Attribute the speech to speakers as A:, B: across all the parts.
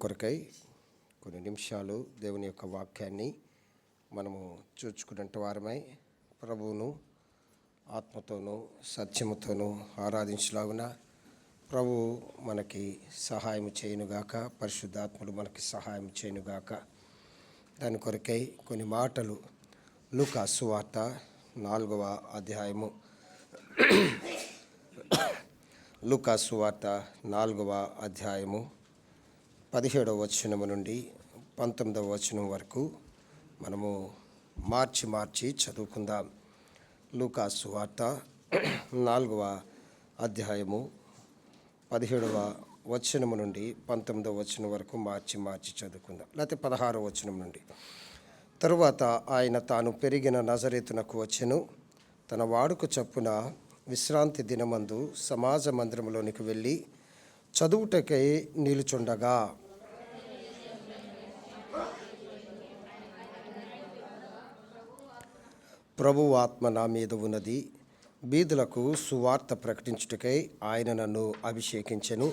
A: కొరకై కొన్ని నిమిషాలు దేవుని యొక్క వాక్యాన్ని మనము చూచుకున్నట్టు వారమై ప్రభువును ఆత్మతోనూ సత్యముతోనూ ఆరాధించలాగున ప్రభు మనకి సహాయం చేయనుగాక, పరిశుద్ధాత్ముడు మనకి సహాయం చేయనుగాక. దాని కొరకై కొన్ని మాటలు లూకా సువార్త 4వ అధ్యాయము లూకా సువార్త 4వ అధ్యాయము 17వ వచనము నుండి 19వ వచనం వరకు మనము మార్చి చదువుకుందాం. లూకా సువార్త 4వ అధ్యాయము 17వ వచనము నుండి 19వ వచనం వరకు మార్చి చదువుకుందాం. లేకపోతే 16వ వచనం నుండి. తరువాత ఆయన తాను పెరిగిన నజరేతునకు వచ్చెను. తన వాడుక చొప్పున విశ్రాంతి దినమందు సమాజ మందిరంలోనికి వెళ్ళి చదువుటకై నిలుచుండగా ప్రభువు ఆత్మ నా మీద ఉన్నది, బీదులకు సువార్త ప్రకటించుటకై ఆయన నన్ను అభిషేకించెను.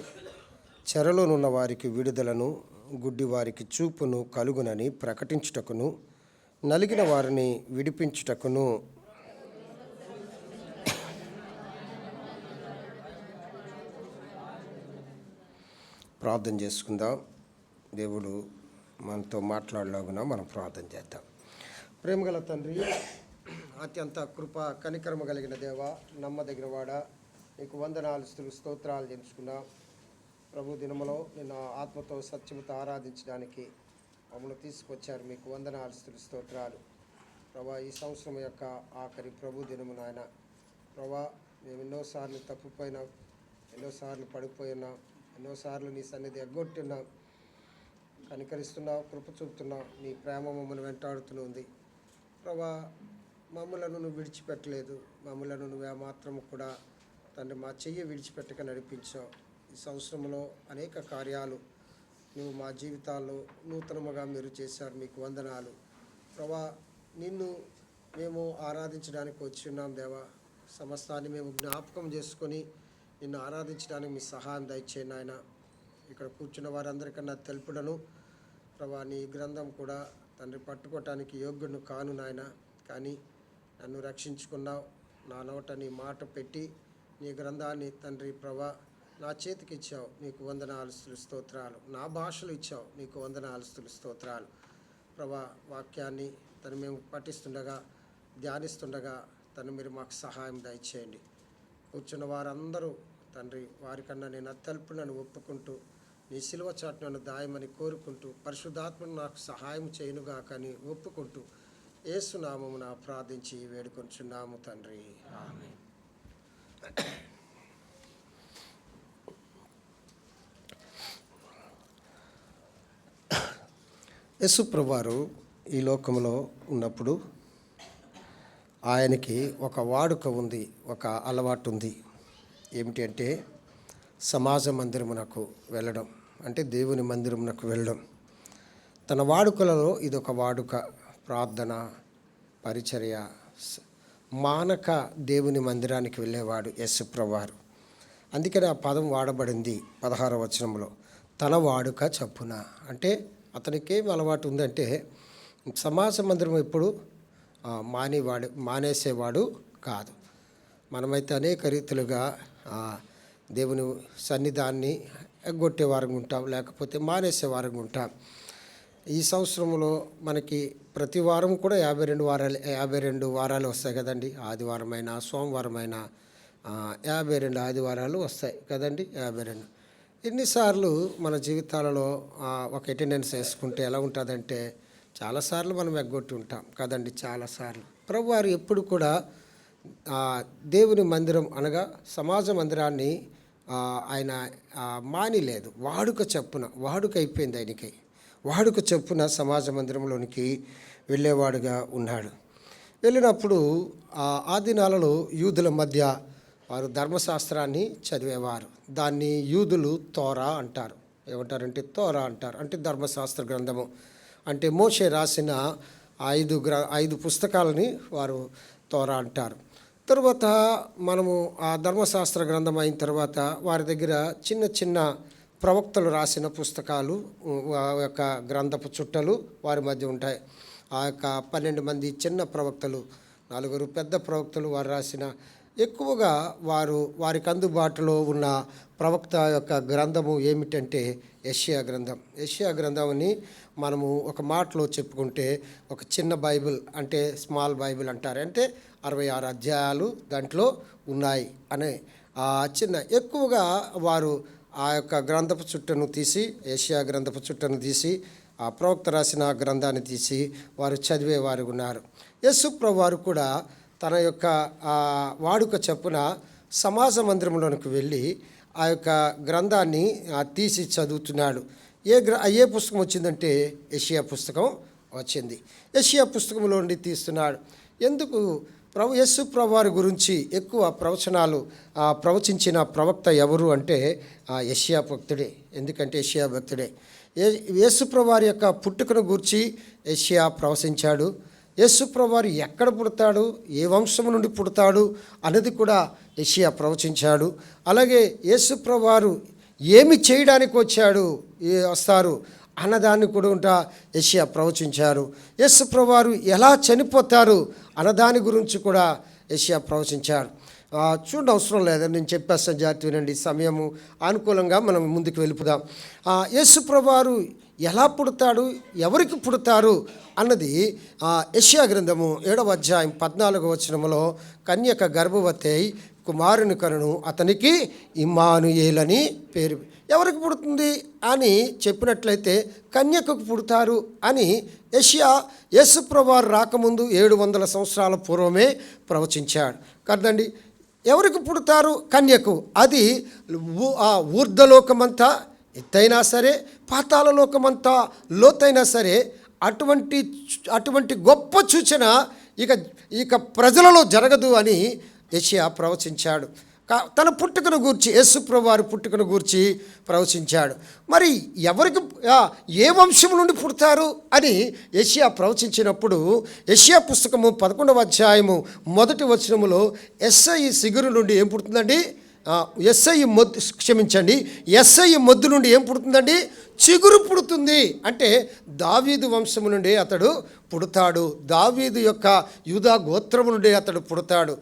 A: చెరలోనున్న వారికి విడుదలను, గుడ్డి వారికి చూపును కలుగునని ప్రకటించుటకును, నలిగిన వారిని విడిపించుటకును, ప్రార్థన చేసుకుందాం. దేవుడు మనతో మాట్లాడలాగున మనం ప్రార్థన చేద్దాం. ప్రేమగల తండ్రి, అత్యంత కృప కనికరమ కలిగిన దేవ, నమ్మదగిన వాడ, నీకు వందనాలు స్తోత్రాలు చెల్లించుకున్నాం. ప్రభు దినములో నిన్న ఆత్మతో సత్యముతో ఆరాధించడానికి మమ్మల్ని తీసుకొచ్చారు. మీకు వందనాలు స్తోత్రాలు ప్రభా. ఈ సంవత్సరం యొక్క ఆఖరి ప్రభు దినము నాయన ప్రభా, మేము ఎన్నోసార్లు తప్పిపోయినాం, ఎన్నోసార్లు పడిపోయినాం, ఎన్నోసార్లు నీ సన్నిధి ఎగ్గొట్టున్నాం. కనికరిస్తున్నావు, కృప చూపుతున్నావు, నీ ప్రేమ మమ్మల్ని వెంటాడుతూ ఉంది ప్రభా. మమ్మలను నువ్వు విడిచిపెట్టలేదు, మమ్మలను నువ్వు మాత్రము కూడా తండ్రి మా చెయ్యి విడిచిపెట్టక నడిపించావు. ఈ సంవత్సరంలో అనేక కార్యాలు నువ్వు మా జీవితాల్లో నూతనముగా మీరు చేశారు. మీకు వందనాలు ప్రభా. నిన్ను మేము ఆరాధించడానికి వచ్చి ఉన్నాం దేవా. సమస్తాన్ని మేము జ్ఞాపకం చేసుకొని నిన్ను ఆరాధించడానికి మీ సహాయం దయచేయండి ఆయన. ఇక్కడ కూర్చున్న వారందరికన్నా తెలుపుడను ప్రభా, నీ గ్రంథం కూడా తండ్రి పట్టుకోవటానికి యోగ్యుడు కాను నాయన. కానీ నన్ను రక్షించుకున్నావు, నా నోట నీ మాట పెట్టి నీ గ్రంథాన్ని తండ్రి ప్రభా నా చేతికి ఇచ్చావు. నీకు వందనాలు స్తోత్రాలు. నా భాషలు ఇచ్చావు, నీకు వందనాలు స్తోత్రాలు ప్రభా. వాక్యాన్ని తను మేము పఠిస్తుండగా, ధ్యానిస్తుండగా తను మీరు మాకు సహాయం దయచేయండి. కూర్చున్న వారందరూ తండ్రి వారికన్నా నేను అత్యల్పులను ఒప్పుకుంటూ నీ సిలువ చాటు నన్ను దాయమని కోరుకుంటూ పరిశుద్ధాత్మను నాకు సహాయం చేయనుగా కానీ ఒప్పుకుంటూ యేసు నామమున ప్రార్థించి వేడుకొంచున్నాము తండ్రి, ఆమేన్. యేసు ప్రభువారు ఈ లోకంలో ఉన్నప్పుడు ఆయనకి ఒక వాడుక ఉంది, ఒక అలవాటు ఉంది. ఏమిటి అంటే సమాజ మందిరమునకు వెళ్ళడం, అంటే దేవుని మందిరమునకు వెళ్ళడం. తన వాడుకలలో ఇదొక వాడుక. ప్రార్థన, పరిచర్య మానక దేవుని మందిరానికి వెళ్ళేవాడు యేసు ప్రభువారు. అందుకని ఆ పదం వాడబడింది 16వ వచనంలో, తన వాడుక చప్పున. అంటే అతనికేం అలవాటు ఉందంటే సమాజ మందిరం ఎప్పుడు మానేసేవాడు కాదు. మనమైతే అనేక రీతులుగా దేవుని సన్నిధాన్ని ఎగ్గొట్టే వారంగా ఉంటాం, లేకపోతే మానేసే వారంగా ఉంటాం. ఈ సంవత్సరంలో మనకి ప్రతి వారం కూడా 52 వారాలు వస్తాయి కదండి. ఆదివారమైనా సోమవారమైనా 52 ఆదివారాలు వస్తాయి కదండి. 52 ఎన్నిసార్లు మన జీవితాలలో ఒక అటెండెన్స్ వేసుకుంటే ఎలా ఉంటుందంటే చాలాసార్లు మనం ఎగ్గొట్టి ఉంటాం కదండి, చాలాసార్లు. ప్రభువారు ఎప్పుడు కూడా దేవుని మందిరం అనగా సమాజ మందిరాన్ని ఆయన మానిలేదు. వాడుక చొప్పున, వాడుక అయిపోయింది ఆయనకి. వాడుక చొప్పున సమాజ మందిరంలోనికి వెళ్ళేవాడుగా ఉన్నాడు. వెళ్ళినప్పుడు ఆ దినాలలో యూదుల మధ్య వారు ధర్మశాస్త్రాన్ని చదివేవారు. దాన్ని యూదులు తోరా అంటారు. ఏమంటారంటే తోరా అంటారు, అంటే ధర్మశాస్త్ర గ్రంథము. అంటే మోషే రాసిన 5 పుస్తకాలని వారు తోరా అంటారు. తరువాత మనము ఆ ధర్మశాస్త్ర గ్రంథం అయిన తర్వాత వారి దగ్గర చిన్న ప్రవక్తలు రాసిన పుస్తకాలు, ఆ యొక్క గ్రంథపు చుట్టలు వారి మధ్య ఉంటాయి. ఆ యొక్క 12 మంది చిన్న ప్రవక్తలు, 4 పెద్ద ప్రవక్తలు వారు రాసిన, ఎక్కువగా వారికి అందుబాటులో ఉన్న ప్రవక్త యొక్క గ్రంథము ఏమిటంటే యెషయా గ్రంథం. యెషయా గ్రంథంని మనము ఒక మాటలో చెప్పుకుంటే ఒక చిన్న బైబిల్, అంటే స్మాల్ బైబిల్ అంటారు. అంటే 66 అధ్యాయాలు దాంట్లో ఉన్నాయి అనే ఆ చిన్న, ఎక్కువగా వారు ఆ యొక్క గ్రంథపు చుట్టను తీసి, యెషయా గ్రంథపు చుట్టను తీసి, ఆ ప్రవక్త రాసిన గ్రంథాన్ని తీసి వారు చదివేవారు ఉన్నారు. యేసు ప్రభువు వారు కూడా తన యొక్క వాడుక చొప్పున సమాజ మందిరంలోనికి వెళ్ళి ఆ యొక్క గ్రంథాన్ని తీసి చదువుతున్నాడు. ఏ పుస్తకం వచ్చిందంటే యెషయా పుస్తకం వచ్చింది. యెషయా పుస్తకంలో నుండి తీస్తున్నాడు. ఎందుకు? యేసు ప్రభు వారి గురించి ఎక్కువ ప్రవచనాలు ప్రవచించిన ప్రవక్త ఎవరు అంటే యెషయా భక్తుడే. ఎందుకంటే యెషయా భక్తుడే. యేసు ప్రభు వారి యొక్క పుట్టుకను గూర్చి యెషయా ప్రవచించాడు. యేసు ప్రభు వారు ఎక్కడ పుడతాడు, ఏ వంశం నుండి పుడతాడు అనేది కూడా యెషయా ప్రవచించాడు. అలాగే యేసు ప్రభు వారు ఏమి చేయడానికి వస్తారు అన్నదాన్ని కూడా యెషయా ప్రవచించారు. యేసు ప్రభు వారు ఎలా చనిపోతారు అన్నదాని గురించి కూడా యెషయా ప్రవచించారు. చూడండి, అవసరం లేదని నేను చెప్పేస్తాను, జాగ్రత్త వినండి. సమయము అనుకూలంగా మనం ముందుకు వెళ్ళిపోదాం. యేసు ప్రభు వారు ఎలా పుడతాడు, ఎవరికి పుడతారు అన్నది యెషయా గ్రంథము 7వ అధ్యాయం 14వ వచనములో, కన్యక గర్భవతి అయి కుమారుని కనును, అతనికి ఇమ్మానుయేల్ అని పేరు. ఎవరికి పుడుతుంది అని చెప్పినట్లయితే కన్యకకు పుడతారు అని యెషయా యేసు ప్రభు వారు రాకముందు 700 సంవత్సరాల పూర్వమే ప్రవచించాడు కదండి. ఎవరికి పుడతారు? కన్యకు. అది ఊర్ధ్వలోకమంతా ఎత్తైనా సరే, పాతాళ లోకమంతా లోతైనా సరే, అటువంటి గొప్ప సూచన ఇక ప్రజలలో జరగదు అని యెషయా ప్రవచించాడు. తన పుట్టుకను గూర్చి, యేసు ప్రభు వారి పుట్టుకను గూర్చి ప్రవచించాడు. మరి ఎవరికి, ఏ వంశం నుండి పుడతారు అని యెషయా ప్రవచించినప్పుడు, యెషయా పుస్తకము 11వ అధ్యాయము 1వ వచనములో యెస్సై సిగురు నుండి ఏం పుడుతుందండి? యెస్సై మొద్దు నుండి ఏం పుడుతుందండి? చిగురు పుడుతుంది. అంటే దావీదు వంశము నుండి అతడు పుడతాడు. దావీదు యొక్క యూదా గోత్రము నుండి అతడు పుడతాడు.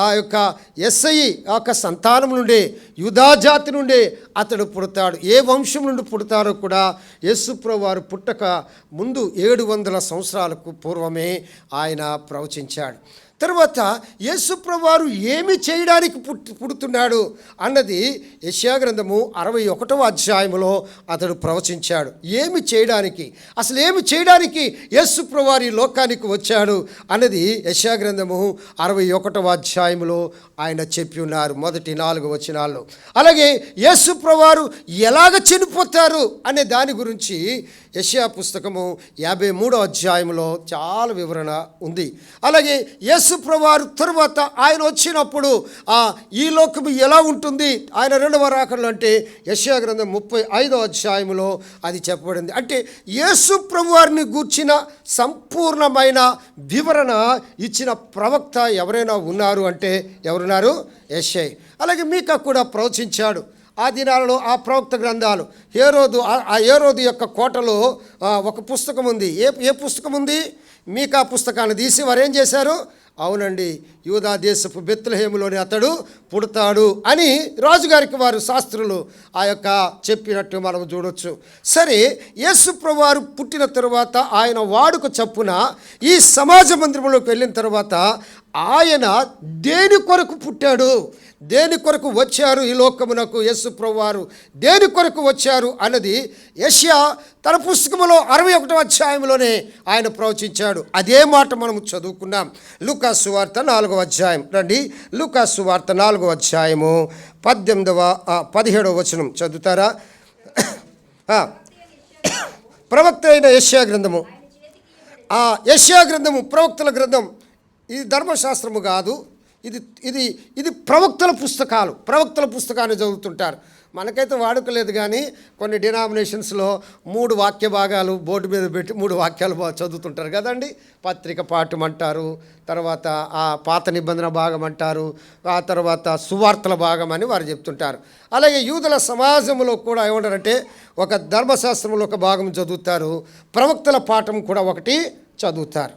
A: ఆ యొక్క యెస్సై యొక్క సంతానం నుండి, యూదా జాతి నుండి అతడు పుడతాడు. ఏ వంశం నుండి పుడతారో కూడా యేసు ప్రభువు వారు పుట్టక ముందు 700 సంవత్సరాలకు పూర్వమే ఆయన ప్రవచించాడు. తర్వాత యేసు ప్రభువు వారు ఏమి చేయడానికి పుడుతున్నాడు అన్నది యెషయా గ్రంథము 61వ అధ్యాయంలో అతడు ప్రవచించాడు. ఏమి చేయడానికి, అసలు ఏమి చేయడానికి యేసు ప్రభువు వారు ఈ లోకానికి వచ్చాడు అన్నది యెషయా గ్రంథము 61వ అధ్యాయంలో ఆయన చెప్పి ఉన్నారు, మొదటి 4 వచనాల్లో. అలాగే యేసు ప్రభువు వారు ఎలాగ చనిపోతారు అనే దాని గురించి యెషయా పుస్తకము 53వ అధ్యాయంలో చాలా వివరణ ఉంది. అలాగే యేసు ప్రభు వారు తరువాత ఆయన వచ్చినప్పుడు ఈ లోకము ఎలా ఉంటుంది ఆయన రెండవ రాకడలో అంటే యెషయా గ్రంథం 35వ అధ్యాయంలో అది చెప్పబడింది. అంటే యేసు ప్రభు వారిని గూర్చిన సంపూర్ణమైన వివరణ ఇచ్చిన ప్రవక్త ఎవరైనా ఉన్నారు అంటే ఎవరున్నారు? యెషయా. అలాగే మీకా కూడా ప్రవచించాడు. ఆ దినాలలో ఆ ప్రవక్త గ్రంథాలు, హేరోదు యొక్క కోటలో ఒక పుస్తకం ఉంది. ఏ పుస్తకం ఉంది? మీకా పుస్తకాన్ని తీసి వారు ఏం చేశారు? అవునండి, యూదా దేశపు బెత్లెహేములోని అతడు పుడతాడు అని రాజుగారికి వారు శాస్త్రులు ఆ యొక్క చెప్పినట్టు మనం చూడొచ్చు. సరే, యేసు ప్రభు వారు పుట్టిన తరువాత ఆయన వాడుక చప్పున ఈ సమాజ మందిరంలోకి వెళ్ళిన తర్వాత ఆయన దేని కొరకు పుట్టాడు, దేని కొరకు వచ్చారు ఈ లోకమునకు, యేసు ప్రభు వారు దేని కొరకు వచ్చారు అన్నది యెషయా తన పుస్తకంలో 61వ అధ్యాయంలోనే ఆయన ప్రవచించాడు. అదే మాట మనం చదువుకున్నాం. లూకా సువార్త 4వ అధ్యాయం. రండి, లూకా సువార్త 4వ అధ్యాయము 17వ వచనం చదువుతారా? ప్రవక్త అయిన యెషయా గ్రంథము, యెషయా గ్రంథము ప్రవక్తల గ్రంథం. ఇది ధర్మశాస్త్రము కాదు, ఇది ప్రవక్తల పుస్తకాలు. ప్రవక్తల పుస్తకాన్ని చదువుతుంటారు. మనకైతే వాడుకలేదు, కానీ కొన్ని డినామినేషన్స్లో 3 వాక్య భాగాలు బోర్డు మీద పెట్టి 3 వాక్యాలు చదువుతుంటారు కదండి. పత్రిక పాఠం అంటారు, తర్వాత ఆ పాత నిబంధన భాగం అంటారు, ఆ తర్వాత సువార్తల భాగం అని వారు చెప్తుంటారు. అలాగే యూదుల సమాజంలో కూడా ఏమంటారంటే ఒక ధర్మశాస్త్రంలో ఒక భాగం చదువుతారు, ప్రవక్తల పాఠం కూడా ఒకటి చదువుతారు.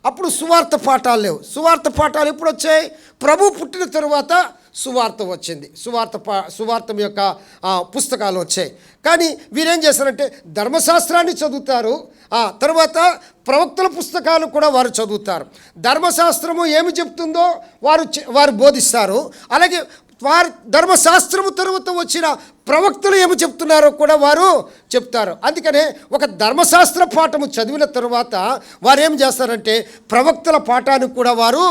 A: అప్పుడు సువార్త పాఠాలు లేవు. సువార్త పాఠాలు ఎప్పుడు వచ్చాయి? ప్రభు పుట్టిన తరువాత సువార్త వచ్చింది. సువార్తం యొక్క పుస్తకాలు వచ్చాయి. కానీ వీరేం చేస్తారంటే ధర్మశాస్త్రాన్ని చదువుతారు, తర్వాత ప్రవక్తల పుస్తకాలు కూడా వారు చదువుతారు. ధర్మశాస్త్రము ఏమి చెప్తుందో వారు బోధిస్తారు. అలాగే వారు ధర్మశాస్త్రము తరువాత వచ్చిన ప్రవక్తలు ఏమి చెప్తున్నారో కూడా వారు చెప్తారు. అందుకనే ఒక ధర్మశాస్త్ర పాఠము చదివిన తరువాత వారు ఏం చేస్తారంటే ప్రవక్తల పాఠాన్ని కూడా వారు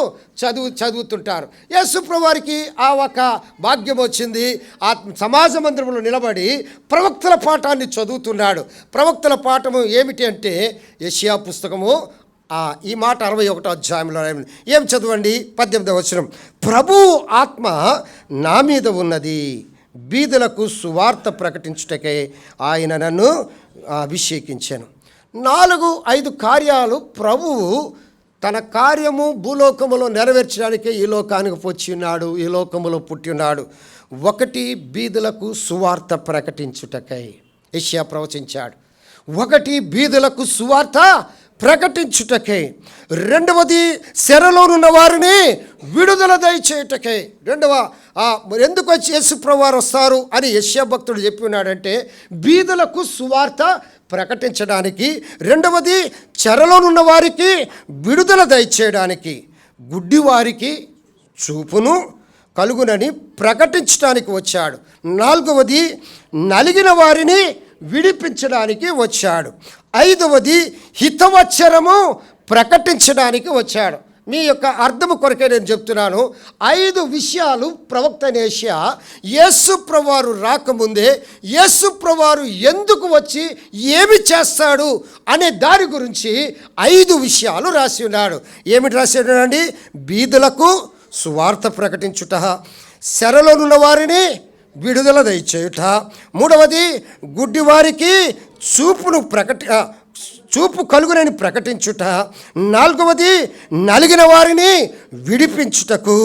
A: చదువుతుంటారు. యేసు ప్రభువారికి ఆ ఒక భాగ్యం వచ్చింది. ఆ సమాజ మందిరంలో నిలబడి ప్రవక్తల పాఠాన్ని చదువుతున్నాడు. ప్రవక్తల పాఠము ఏమిటి అంటే యెషయా పుస్తకము ఈ మాట 61వ అధ్యాయంలో ఏం చదవండి, 18వ వచనం. ప్రభు ఆత్మ నా మీద ఉన్నది, బీదలకు సువార్త ప్రకటించుటకే ఆయన నన్ను అభిషేకించాను. 4-5 కార్యాలు ప్రభువు తన కార్యము భూలోకములో నెరవేర్చడానికే ఈ లోకానికి వచ్చి ఉన్నాడు, ఈ లోకములో పుట్టి ఉన్నాడు. 1 బీదలకు సువార్త ప్రకటించుటకై యెషయా ప్రవచించాడు. 1 బీదలకు సువార్త ప్రకటించుటకై. 2వది చెరలోనున్న వారిని విడుదల దయచేయుటకై. ఎందుకు వచ్చి యేసు ప్రభువారు వస్తారు అని యెషయా భక్తుడు చెప్పి ఉన్నాడంటే బీదలకు సువార్త ప్రకటించడానికి, 2వది చెరలోనున్న వారికి విడుదల దయచేయడానికి, గుడ్డివారికి చూపును కలుగునని ప్రకటించడానికి వచ్చాడు. 4వది నలిగిన వారిని విడిపించడానికి వచ్చాడు. 5వది హితవచనము ప్రకటించడానికి వచ్చాడు. మీ యొక్క అర్థము కొరకే నేను చెప్తున్నాను. 5 విషయాలు ప్రవక్త యెషయా యేసు ప్రభువారు రాకముందే యేసు ప్రభువారు ఎందుకు వచ్చి ఏమి చేస్తాడు అనే దాని గురించి 5 విషయాలు రాసి ఉన్నాడు. ఏమిటి రాసి ఉన్నాడండి? బీదలకు సువార్త ప్రకటించుట, చెరలోనున్న వారిని విడుదల దయచేయుట, 3వది గుడ్డివారికి చూపు కలుగునని ప్రకటించుట, 4వది నలిగిన వారిని విడిపించుటకు,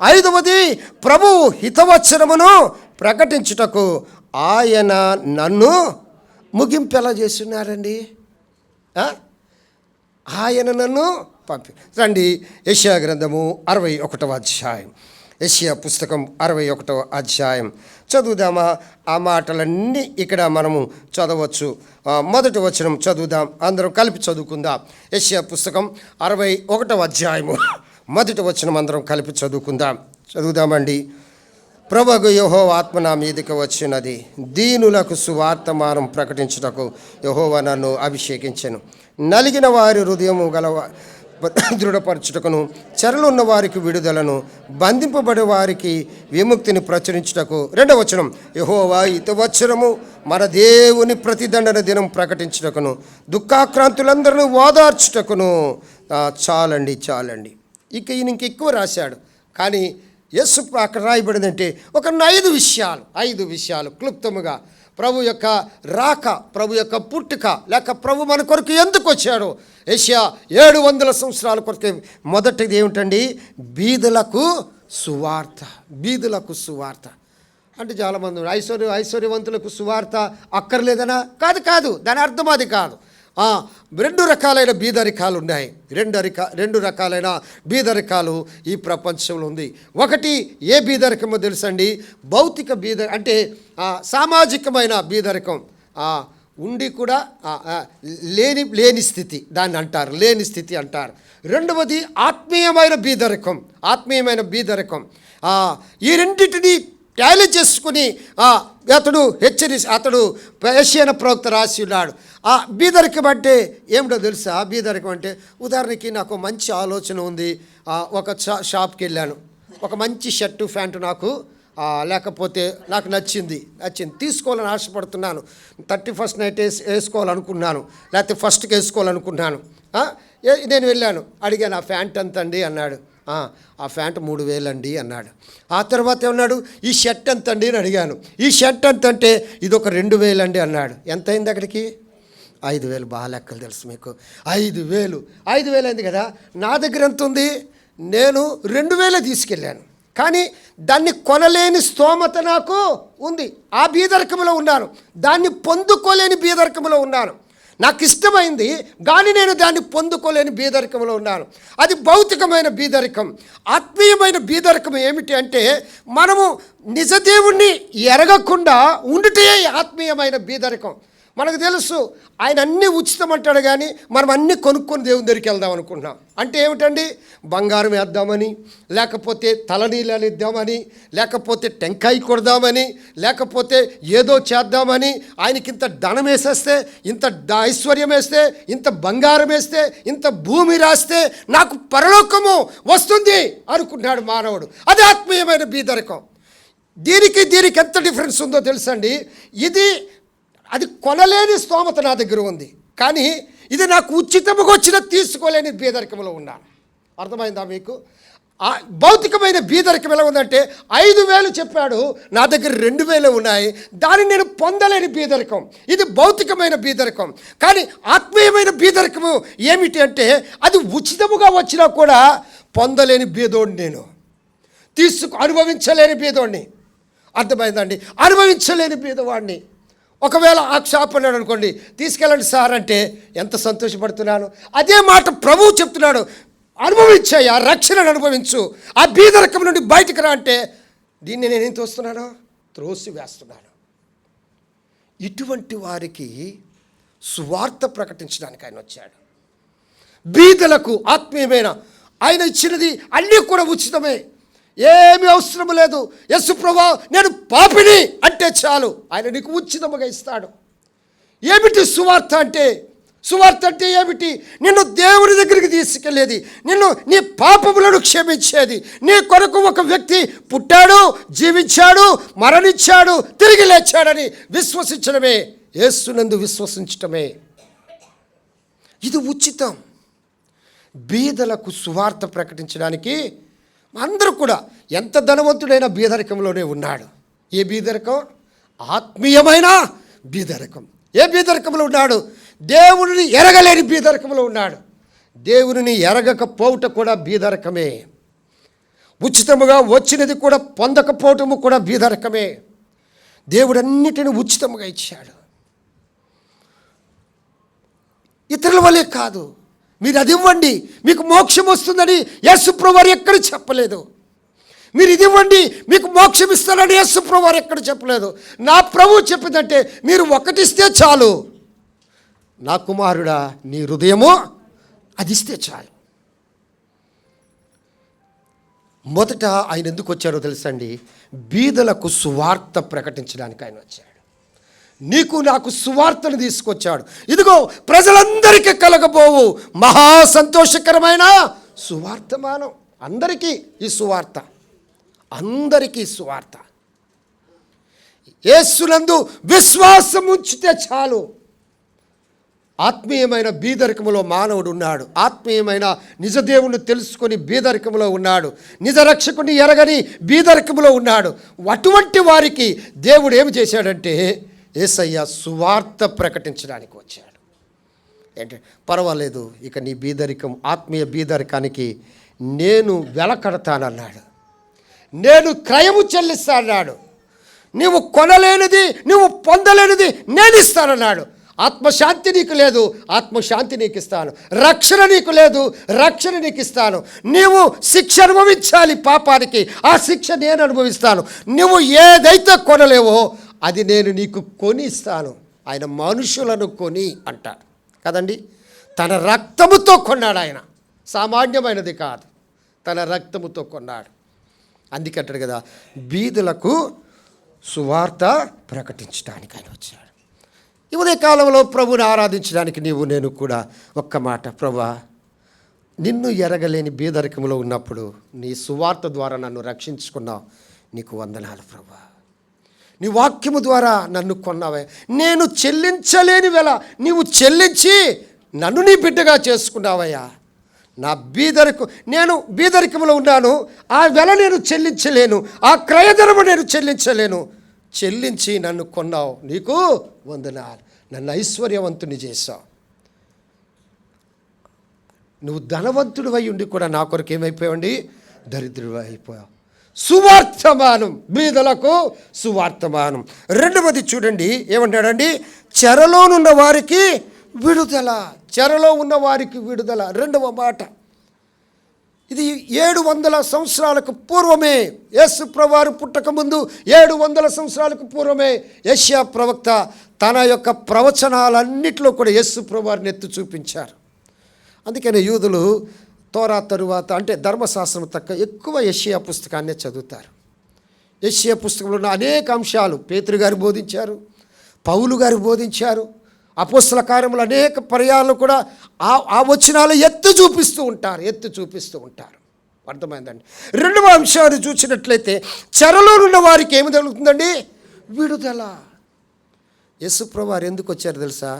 A: 5వది ప్రభువు హితవచనమును ప్రకటించుటకు ఆయన నన్ను ముగింపు ఎలా చేస్తున్నారండి? ఆయన నన్ను రండి. యెషయా గ్రంథము 61వ అధ్యాయం, యెషయా పుస్తకం 61వ అధ్యాయం చదువుదామా? ఆ మాటలన్నీ ఇక్కడ మనము చదవచ్చు. మొదటి వచనం చదువుదాం, అందరం కలిపి చదువుకుందాం. యెషయా పుస్తకం 61వ అధ్యాయము మొదటి వచనం అందరం కలిపి చదువుదామండి. ప్రభువు యెహోవా ఆత్మ నా మీదకి వచ్చినది, దీనులకు సువార్తమానం ప్రకటించుటకు యెహోవా నన్ను అభిషేకించెను. నలిగిన వారి హృదయము దృఢపరచుటకును, చెరలున్న వారికి విడుదలను, బంధింపబడే వారికి విముక్తిని ప్రచురించుటకు. 2వ వచనం, యెహోవా హితవచనము మన దేవుని ప్రతిదండన దినం ప్రకటించుటకును, దుఃఖాక్రాంతులందరినీ ఓదార్చుటకును. చాలండి. ఇంకెక్కువ రాశాడు, కానీ యేసు అక్కడ రాయబడిందంటే ఒక 5 విషయాలు క్లుప్తముగా ప్రభు యొక్క రాక, ప్రభు యొక్క పుట్టుక, లేక ప్రభు మన కొరకు ఎందుకు వచ్చాడు. యెషయా 700 సంవత్సరాల కొరకు మొదటిది ఏమిటండి? బీదలకు సువార్త. అంటే చాలామంది ఐశ్వర్యవంతులకు సువార్త అక్కర్లేదనా? కాదు, దాని అర్థం అది కాదు. 2 రకాలైన బీదరికాలు ఉన్నాయి. 2 రకాలైన బీదరికాలు ఈ ప్రపంచంలో ఉంది. ఒకటి ఏ బీదరికమో తెలుసండి? భౌతిక అంటే సామాజికమైన బీదరికం, ఉండి కూడా లేని స్థితి, దాన్ని అంటారు, లేని స్థితి అంటారు. 2వది ఆత్మీయమైన బీదరికం. ఈ రెండింటిని టాలీ చేసుకుని అతడు యెషయా ప్రవక్త రాసి ఉన్నాడు. బీదరికం అంటే ఏమిటో తెలుసా? బీదరికం అంటే ఉదాహరణకి నాకు మంచి ఆలోచన ఉంది. ఒక షాప్కి వెళ్ళాను, ఒక మంచి షర్టు ప్యాంటు లేకపోతే నాకు నచ్చింది తీసుకోవాలని ఆశపడుతున్నాను. 31st నైట్ వేసుకోవాలనుకున్నాను, లేకపోతే ఫస్ట్కి వేసుకోవాలనుకున్నాను. నేను వెళ్ళాను, అడిగాను ఆ ప్యాంట్ ఎంత అండి అన్నాడు. ఆ ప్యాంట్ 3,000 అండి అన్నాడు. ఆ తర్వాత ఏమన్నాడు, ఈ షర్ట్ ఎంత అండి అని అడిగాను. ఈ షర్ట్ ఎంత అంటే ఇది ఒక 2,000 అండి అన్నాడు. ఎంత అయింది అక్కడికి? 5,000. బాగా లెక్కలు తెలుసు మీకు. 5,000 అయింది కదా. నా దగ్గర ఎంత ఉంది? నేను 2,000 తీసుకెళ్ళాను, కానీ దాన్ని కొనలేని స్తోమత నాకు ఉంది. ఆ బీదరికంలో ఉన్నాను, దాన్ని పొందుకోలేని బీదరికంలో ఉన్నాను. నాకు ఇష్టమైంది కానీ నేను దాన్ని పొందుకోలేని బీదరికంలో ఉన్నాను. అది భౌతికమైన బీదరికం. ఆత్మీయమైన బీదరికం ఏమిటి అంటే మనము నిజదేవుణ్ణి ఎరగకుండా ఉండుటే ఆత్మీయమైన బీదరికం. మనకు తెలుసు ఆయన అన్నీ ఉచితం అంటాడు, కానీ మనం అన్నీ కొనుక్కొని దేవుని దగ్గరికి వెళ్దాం అనుకుంటున్నాం. అంటే ఏమిటండి? బంగారం వేద్దామని, లేకపోతే తలనీళ్ళు ఇద్దామని, లేకపోతే టెంకాయ కొడదామని, లేకపోతే ఏదో చేద్దామని, ఆయనకి ఇంత ధనం వేసేస్తే, ఇంత ఐశ్వర్యం వేస్తే, ఇంత బంగారం వేస్తే, ఇంత భూమి రాస్తే నాకు పరలోకము వస్తుంది అనుకుంటున్నాడు మానవుడు. అది ఆత్మీయమైన బీదరికం. దీనికి ఎంత డిఫరెన్స్ ఉందో తెలుసండి. అది కొనలేని స్తోమత నా దగ్గర ఉంది, కానీ ఇది నాకు ఉచితముగా వచ్చిన తీసుకోలేని బీదరికంలో ఉన్నాను. అర్థమైందా మీకు? భౌతికమైన బీదరికం ఎలా ఉందంటే 5,000 చెప్పాడు, నా దగ్గర 2,000 ఉన్నాయి, దాన్ని నేను పొందలేని బీదరికం. ఇది భౌతికమైన బీదరికం. కానీ ఆత్మీయమైన బీదరికము ఏమిటి అంటే అది ఉచితముగా వచ్చినా కూడా పొందలేని బీదోడిని, నేను అనుభవించలేని బీదోడిని. అర్థమైందండి? అనుభవించలేని బీదవాడిని. ఒకవేళ ఆ షాప్ అన్నాడు అనుకోండి, తీసుకెళ్ళండి సార్ అంటే ఎంత సంతోషపడుతున్నాను. అదే మాట ప్రభువు చెప్తున్నాడు, అనుభవించాయా, రక్షణను అనుభవించు, ఆ బీదరికం నుండి బయటకు రా అంటే దీన్ని నేనేం తోస్తున్నాను? త్రోసి వేస్తున్నాను. ఇటువంటి వారికి సువార్త ప్రకటించడానికి ఆయన వచ్చాడు. బీదలకు ఆత్మీయమైన ఆయన ఇచ్చినది అన్నీ కూడా ఉచితమే, ఏమీ అవసరం లేదు. యేసు ప్రభువా నేను పాపిని అంటే చాలు, ఆయన నీకు ఉచితముగా ఇస్తాడు. ఏమిటి సువార్త అంటే? సువార్త అంటే ఏమిటి? నిన్ను దేవుని దగ్గరికి తీసుకెళ్ళేది, నిన్ను నీ పాపములను క్షమించేది. నీ కొరకు ఒక వ్యక్తి పుట్టాడు, జీవించాడు, మరణించాడు, తిరిగి లేచాడని విశ్వసించడమే, యేసునందు విశ్వసించడమే. ఇది ఉచితం. బీదలకు సువార్త ప్రకటించడానికి అందరూ కూడా, ఎంత ధనవంతుడైన బీదరికంలోనే ఉన్నాడు. ఏ బీదరికం? ఆత్మీయమైన బీదరికం. ఏ బీదరికంలో ఉన్నాడు? దేవుడిని ఎరగలేని బీదరికంలో ఉన్నాడు. దేవుడిని ఎరగకపోవటం కూడా బీదరికమే. ఉచితముగా వచ్చినది కూడా పొందకపోవటము కూడా బీదరికమే. దేవుడు అన్నిటిని ఉచితముగా ఇచ్చాడు. ఇతరుల వలే కాదు, మీరు అది ఇవ్వండి మీకు మోక్షం వస్తుందని యేసు ప్రభువారు ఎక్కడ చెప్పలేదు. మీరు ఇది ఇవ్వండి మీకు మోక్షం ఇస్తారని యేసు ప్రభువారు ఎక్కడ చెప్పలేదు. నా ప్రభువు చెప్పిందంటే మీరు ఒకటిస్తే చాలు, నా కుమారుడా నీ హృదయము అది ఇస్తే చాలు. మొదట ఆయన ఎందుకు వచ్చారో తెలుసండి? బీదలకు సువార్త ప్రకటించడానికి ఆయన వచ్చాడు. నీకు నాకు సువార్తను తీసుకొచ్చాడు. ఇదిగో ప్రజలందరికీ కలగబోవు మహా సంతోషకరమైన సువార్తమానం. అందరికీ ఈ సువార్త, అందరికీ సువార్త. యేసునందు విశ్వాసం ఉంచితే చాలు. ఆత్మీయమైన బీదరికములో మానవుడు ఉన్నాడు. ఆత్మీయమైన నిజదేవుని తెలుసుకొని బీదరికములో ఉన్నాడు. నిజ రక్షకుని ఎరగని బీదరికములో ఉన్నాడు. అటువంటి వారికి దేవుడు ఏమి చేశాడంటే యేసయ్య సువార్త ప్రకటించడానికి వచ్చాడు. ఏంటంటే పర్వాలేదు, ఇక నీ బీదరికం, ఆత్మీయ బీదరికానికి నేను వెల కడతానన్నాడు. నేను క్రయము చెల్లిస్తానన్నాడు. నీవు కొనలేనిది, నువ్వు పొందలేనిది నేను ఇస్తానన్నాడు. ఆత్మశాంతి నీకు లేదు, ఆత్మశాంతి నీకు ఇస్తాను. రక్షణ నీకు లేదు, రక్షణ నీకు ఇస్తాను. నీవు శిక్ష అనుభవించాలి పాపానికి, ఆ శిక్ష నేను అనుభవిస్తాను. నువ్వు ఏదైతే కొనలేవో అది నేను నీకు కొని ఇస్తాను. ఆయన మనుషులను కొని అంటాడు కదండి. తన రక్తముతో కొన్నాడు. ఆయన సామాన్యమైనది కాదు, తన రక్తముతో కొన్నాడు. అందుకే అంటాడు కదా, బీదలకు సువార్త ప్రకటించడానికి ఆయన వచ్చాడు. ఈ ఉదయ కాలంలో ప్రభుని ఆరాధించడానికి నీవు నేను కూడా ఒక్క మాట, ప్రభువా నిన్ను ఎరగలేని బీదరికంలో ఉన్నప్పుడు నీ సువార్త ద్వారా నన్ను రక్షించుకున్నావు, నీకు వందనాలు ప్రభువా. నీ వాక్యము ద్వారా నన్ను కొన్నావే, నేను చెల్లించలేని వేళ నీవు చెల్లించి నన్ను నీ బిడ్డగా చేసుకున్నావయ్యా. నేను బీదరికములో ఉన్నాను, ఆ వెల నేను చెల్లించలేను, ఆ క్రయధనము నేను చెల్లించలేను, చెల్లించి నన్ను కొన్నావు, నీకు వందనాలు, నన్ను ఐశ్వర్యవంతుని చేశావు. నువ్వు ధనవంతుడు అయి ఉండి కూడా నా కొరకు ఏమైపోయావండి, దరిద్రుడు అయిపోయావు. సువార్తమానం, బీదలకు సువార్తమానం. రెండవది చూడండి ఏమంటాడండి, చెరలోనున్న వారికి విడుదల. చెరలో ఉన్న వారికి విడుదల రెండవ మాట. ఇది 700 సంవత్సరాలకు పూర్వమే, యేసు ప్రభువారు పుట్టక ముందు 700 సంవత్సరాలకు పూర్వమే యెషయా ప్రవక్త తన యొక్క ప్రవచనాలన్నిటిలో కూడా యేసు ప్రభువారిని ఎత్తి చూపించారు. అందుకని యూదులు తోరా తరువాత అంటే ధర్మశాస్త్రం తక్క ఎక్కువ యెషయా పుస్తకాన్నే చదువుతారు. యెషయా పుస్తకంలో ఉన్న అనేక అంశాలు పేతురు గారు బోధించారు, పౌలు గారు బోధించారు. అపోస్తల కార్యములు అనేక పర్యాలు కూడా ఆ వచనాలు ఎత్తి చూపిస్తూ ఉంటారు. అర్థమైందండి. రెండవ అంశాన్ని చూసినట్లయితే చెరలో ఉన్న వారికి ఏమి జరుగుతుందండి, విడుదల. యేసు ప్రభువారు ఎందుకు వచ్చారు తెలుసా?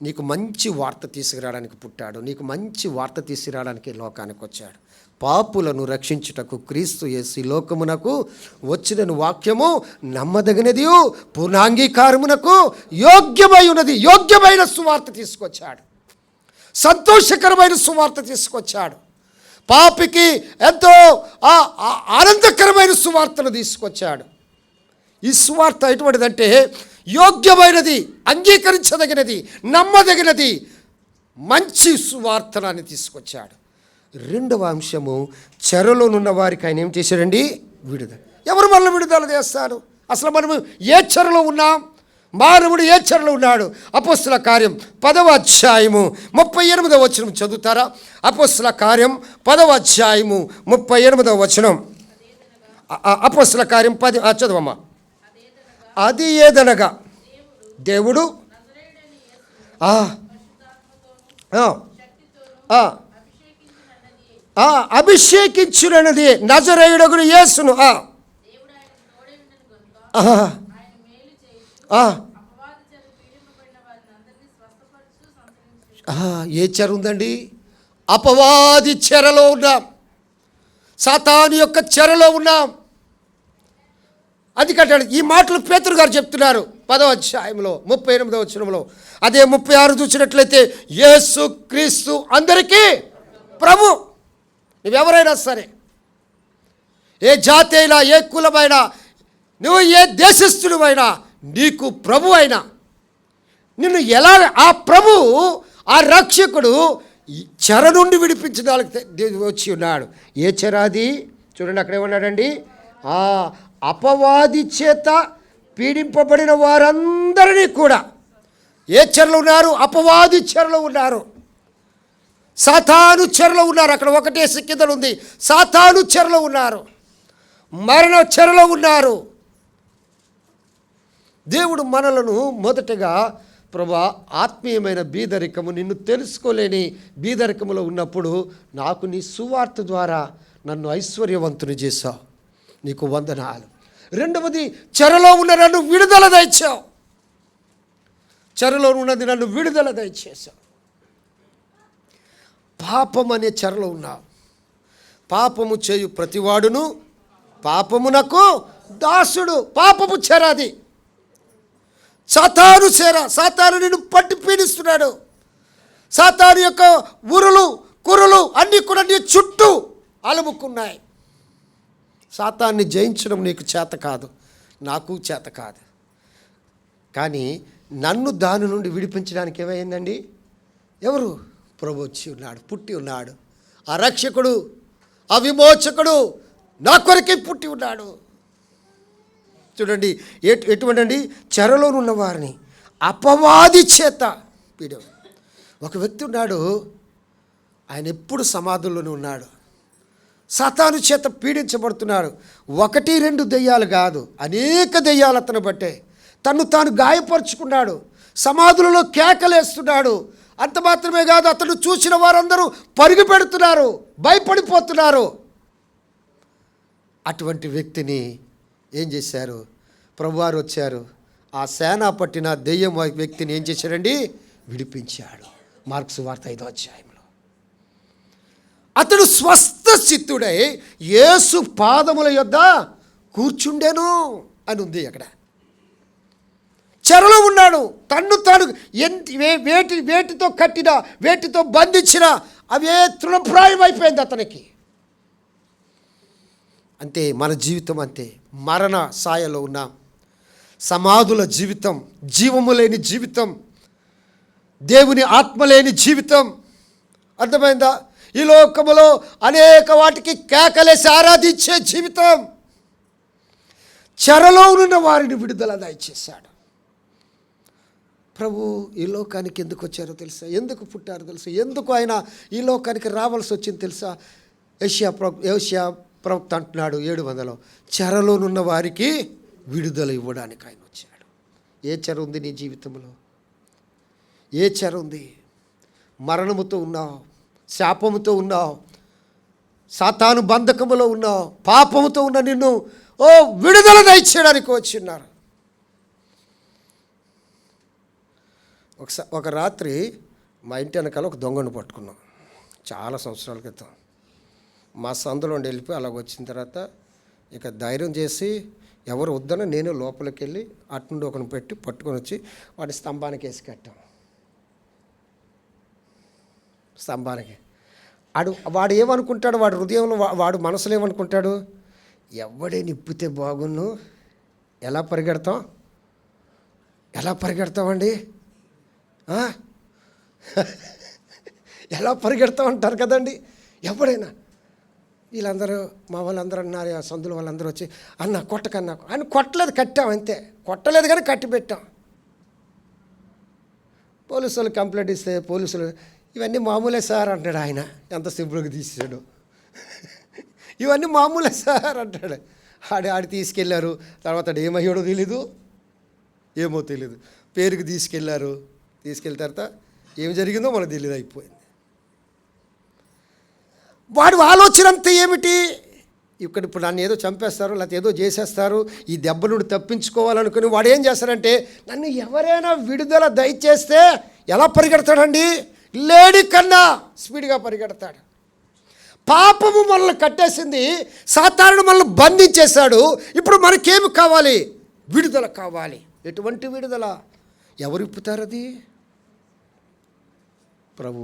A: నీకు మంచి వార్త తీసుకురావడానికి పుట్టాడు, నీకు మంచి వార్త తీసుకురావడానికి లోకానికి వచ్చాడు. పాపులను రక్షించుటకు క్రీస్తు యేసు ఈ లోకమునకు వచ్చిన వాక్యము నమ్మదగినది, పూర్ణాంగీకారమునకు యోగ్యమై ఉన్నది. యోగ్యమైన సువార్త తీసుకొచ్చాడు, సంతోషకరమైన సువార్త తీసుకొచ్చాడు. పాపికి ఎంతో ఆనందకరమైన సువార్తను తీసుకొచ్చాడు. ఈ సువార్త ఎటువంటిదంటే యోగ్యమైనది, అంగీకరించదగినది, నమ్మదగినది, మంచి సువార్తనాన్ని తీసుకొచ్చాడు. రెండవ అంశము, చెరలోనున్న వారికి ఆయన ఏం చేశాడండి, విడుదల. ఎవరు మనల్ని విడుదల చేస్తారు? అసలు మనము ఏ చెరలో ఉన్నాం? మానవుడు ఏ చెరలో ఉన్నాడు? అపోస్తల కార్యం 10వ అధ్యాయము 38వ వచనం చదువుతారా? అపోస్తల కార్యం 10వ అధ్యాయము 38వ వచనం. అపోస్తల కార్యం 10 చదవమ్మా. అది ఏదనగా దేవుడు అభిషేకించునది నజరేయుడగు యేసును. ఏ చెర ఉందండి? అపవాది చెరలో ఉన్నాం, సాతాను యొక్క చెరలో ఉన్నాం. అందుకంటే ఈ మాటలు పేతురు గారు చెప్తున్నారు 10వ అధ్యాయంలో 38వ వచనంలో. అదే 36 చూసినట్లయితే యేసు క్రీస్తు అందరికీ ప్రభు. నువ్వెవరైనా సరే, ఏ జాతి అయినా, ఏ కులమైనా, నువ్వు ఏ దేశస్థుడివైనా, నీకు ప్రభు అయినా నిన్ను ఎలా ఆ ప్రభు, ఆ రక్షకుడు చెర నుండి విడిపించడానికి వచ్చి ఉన్నాడు. ఏ చెర అది? చూడండి అక్కడ ఏమన్నాడండి, అపవాది చేత పీడింపబడిన వారందరినీ కూడా. ఏ చెరలో ఉన్నారు? అపవాది చెరలో ఉన్నారు, సాతాను చెరలో ఉన్నారు. అక్కడ ఒకటే సిక్కిదలు ఉంది, సాతాను చెరలో ఉన్నారు, మరణ చెరలో ఉన్నారు. దేవుడు మనలను మొదటగా, ప్రభా ఆత్మీయమైన బీదరికము, నిన్ను తెలుసుకోలేని బీదరికములో ఉన్నప్పుడు నాకు నీ సువార్త ద్వారా నన్ను ఐశ్వర్యవంతుని చేశావు, నీకు వందనాలు. రెండవది, చెరలో ఉన్న నన్ను విడుదల దయచావు. చెరలో ఉన్నది నన్ను విడుదల దయచేశావు. పాపం అనే చెరలో ఉన్నావు. పాపము చేయు ప్రతివాడును పాపమునకు దాసుడు. పాపము చెర అది, సాతాను చెర. సాతాను నిన్ను పట్టి పీడిస్తున్నాడు. సాతాను యొక్క ఉరులు కురులు అన్నీ కూడా నీ చుట్టూ అలుముకున్నాయి. సాతాన్ని జయించడం నీకు చేత కాదు, నాకు చేత కాదు. కానీ నన్ను దాని నుండి విడిపించడానికి ఏమైందండి? ఎవరు? ప్రభు వచ్చి ఉన్నాడు, పుట్టి ఉన్నాడు. ఆ రక్షకుడు, ఆ విమోచకుడు నా కొరకే పుట్టి ఉన్నాడు. చూడండి ఎటువంటి అండి, చెరలో ఉన్న వారిని అపవాది చేత పీడ. ఒక వ్యక్తి ఉన్నాడు, ఆయన ఎప్పుడు సమాధుల్లోనే ఉన్నాడు, సాతాను చేత పీడించబడుతున్నాడు. 1-2 దెయ్యాలు కాదు, అనేక దెయ్యాలు అతను బట్టే తను తాను గాయపరుచుకున్నాడు, సమాధులలో కేకలేస్తున్నాడు. అంత మాత్రమే కాదు, అతను చూసిన వారందరూ పరుగు పెడుతున్నారు, భయపడిపోతున్నారు. అటువంటి వ్యక్తిని ఏం చేశారు? ప్రభువారు వచ్చారు, ఆ సేనా పట్టిన దెయ్యం వ్యక్తిని ఏం చేశాడండి? విడిపించాడు. మార్కు సువార్త 5వ అధ్యాయంలో. అతడు స్వస్థ చిత్తుడై యేసు పాదముల యొద్ద కూర్చుండెను అని ఉంది అక్కడ. చెరలో ఉన్నాడు. తాను వేటితో కట్టిన, వేటితో బంధించిన అవే తృణప్రాయం అయిపోయింది అతనికి. అంతే మన జీవితం, అంతే. మరణ సాయలో ఉన్నాం. సమాధుల జీవితం, జీవము లేని జీవితం, దేవుని ఆత్మ లేని జీవితం. అర్థమైందా? ఈ లోకములో అనేక వాటికి కేకలేసి ఆరాధించే జీవితం. చెరలో ఉన్న వారిని విడుదల దయచేశాడు ప్రభు. ఈ లోకానికి ఎందుకు వచ్చారో తెలుసా? ఎందుకు పుట్టారో తెలుసా? ఎందుకు ఆయన ఈ లోకానికి రావాల్సి వచ్చింది తెలుసా? ఏషియా ప్రవక్త అంటున్నాడు 700 చెరలోనున్న వారికి విడుదల ఇవ్వడానికి ఆయన వచ్చాడు. ఏ చెర ఉంది నీ జీవితంలో? ఏ చెర ఉంది? మరణముతో ఉన్నావు, శాపముతో ఉన్నావు, సాతాను బంధకములో ఉన్నావు, పాపముతో ఉన్న నిన్ను విడుదల దయచేయడానికి వచ్చిన్నారు. ఒక రాత్రి మా ఇంటి వెనకాల ఒక దొంగను పట్టుకున్నాం, చాలా సంవత్సరాల క్రితం. మా సందులో వెళ్ళిపోయి అలాగ వచ్చిన తర్వాత ఇక ధైర్యం చేసి ఎవరు వద్దన నేను లోపలికి వెళ్ళి అట్నుండి ఒకని పెట్టి పట్టుకొని వచ్చి వాడి స్తంభానికి వేసి కట్టాం. స్తంభానికి వాడు ఏమనుకుంటాడు? వాడి హృదయంలో, వాడు మనసులో ఏమనుకుంటాడు? ఎవడే నిప్పితే బాగున్ను. ఎలా పరిగెడతామండి? ఎలా పరిగెడతాం అంటారు కదండి ఎవడైనా. వీళ్ళందరూ మా వాళ్ళందరూ అన్నారు, ఆ సందులో వాళ్ళందరూ వచ్చి అన్న కొట్టకన్నా అని కొట్టలేదు, కట్టాం అంతే. కొట్టలేదు కానీ కట్టి పెట్టాం. పోలీసులు కంప్లైంట్ ఇస్తే పోలీసులు ఇవన్నీ మామూలే సార్ అంటాడు. ఆయన ఎంత సింపుల్గా తీసాడు. ఇవన్నీ మామూలే సార్ అంటాడు. ఆడి తీసుకెళ్ళారు. తర్వాత ఏమయ్యాడో తెలీదు, ఏమో తెలీదు. పేరుకి తీసుకెళ్ళారు. తీసుకెళ్ళిన తర్వాత ఏం జరిగిందో మనకు తెలియదు, అయిపోయింది. వాడు ఆలోచన అంతా ఏమిటి? ఇప్పుడు నన్ను ఏదో చంపేస్తారు, లేకపోతే ఏదో చేసేస్తారు, ఈ దెబ్బ నుండి తప్పించుకోవాలనుకుని వాడు ఏం చేస్తాడంటే, నన్ను ఎవరైనా విడుదల దయచేస్తే ఎలా పరిగెడతాడండి? లేడీ కన్నా స్పీడ్గా పరిగెడతాడు. పాపము మనల్ని కట్టేసింది, సాతానుడు మనల్ని బంధించేశాడు. ఇప్పుడు మనకేమి కావాలి? విడుదల కావాలి. ఎటువంటి విడుదల? ఎవరు ఇప్పుతారు అది? ప్రభు.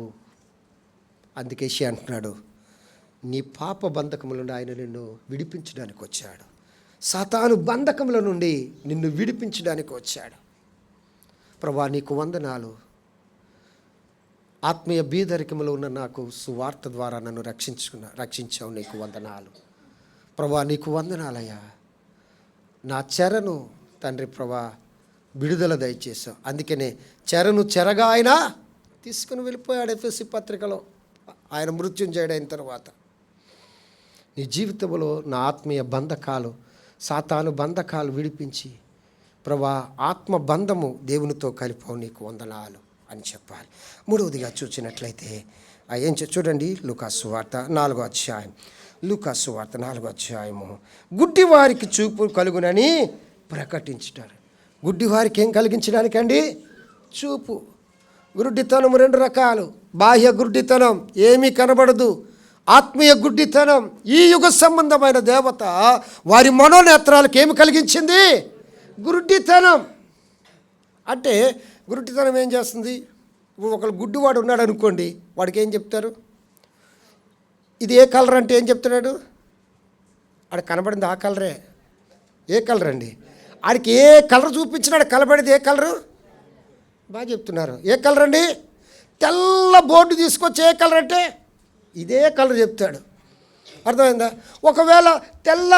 A: అందుకే అంటున్నాడు, నీ పాప బంధకముల నుండి ఆయన నిన్ను విడిపించడానికి వచ్చాడు. సాతాను బంధకముల నుండి నిన్ను విడిపించడానికి వచ్చాడు. ప్రభా నీకు వందనాలు. ఆత్మీయ బీదరికములో ఉన్న నాకు సువార్త ద్వారా నన్ను రక్షించావు. నీకు వందనాలు ప్రభా, నీకు వందనాలయ్యా. నా చెరను తండ్రి ప్రభా విడుదల దయచేసావు. అందుకనే చెరగా ఆయన తీసుకుని వెళ్ళిపోయాడు. ఎఫెసీ పత్రికలో ఆయన మృత్యుంజయుడైన తర్వాత నీ జీవితంలో నా ఆత్మీయ బంధకాలు, సాతాను బంధకాలు విడిపించి ప్రభా ఆత్మ బంధము దేవునితో కలిపావు. నీకు వందనాలు అని చెప్పాలి. మూడవదిగా చూసినట్లయితే చూడండి, లూకాసు వార్త 4వ అధ్యాయం. లూకాసు వార్త 4వ అధ్యాయము. గుడ్డివారికి చూపు కలుగునని ప్రకటించుతారు. గుడ్డివారికి ఏం కలిగించడానికండి? చూపు. గుడ్డితనం 2 రకాలు. బాహ్య గుడ్డితనం, ఏమీ కనబడదు. ఆత్మీయ గుడ్డితనం. ఈ యుగ సంబంధమైన దేవత వారి మనోనేత్రాలకు ఏమి కలిగించింది? గుడ్డితనం. అంటే గుడ్డితనం ఏం చేస్తుంది? ఇప్పుడు ఒకళ్ళు గుడ్డివాడు ఉన్నాడు అనుకోండి, వాడికి ఏం చెప్తారు? ఇది ఏ కలర్ అంటే ఏం చెప్తున్నాడు? ఆడికి కనబడింది ఆ కలరే. ఏ కలర్ అండి? ఆడికి ఏ కలర్ చూపించినాడు, కనబడేది ఏ కలరు? బాగా చెప్తున్నారు. ఏ కలర్ అండి? తెల్ల బోర్డు తీసుకొచ్చి ఏ కలర్ అంటే ఇదే కలర్ చెప్తాడు. అర్థమైందా? ఒకవేళ తెల్ల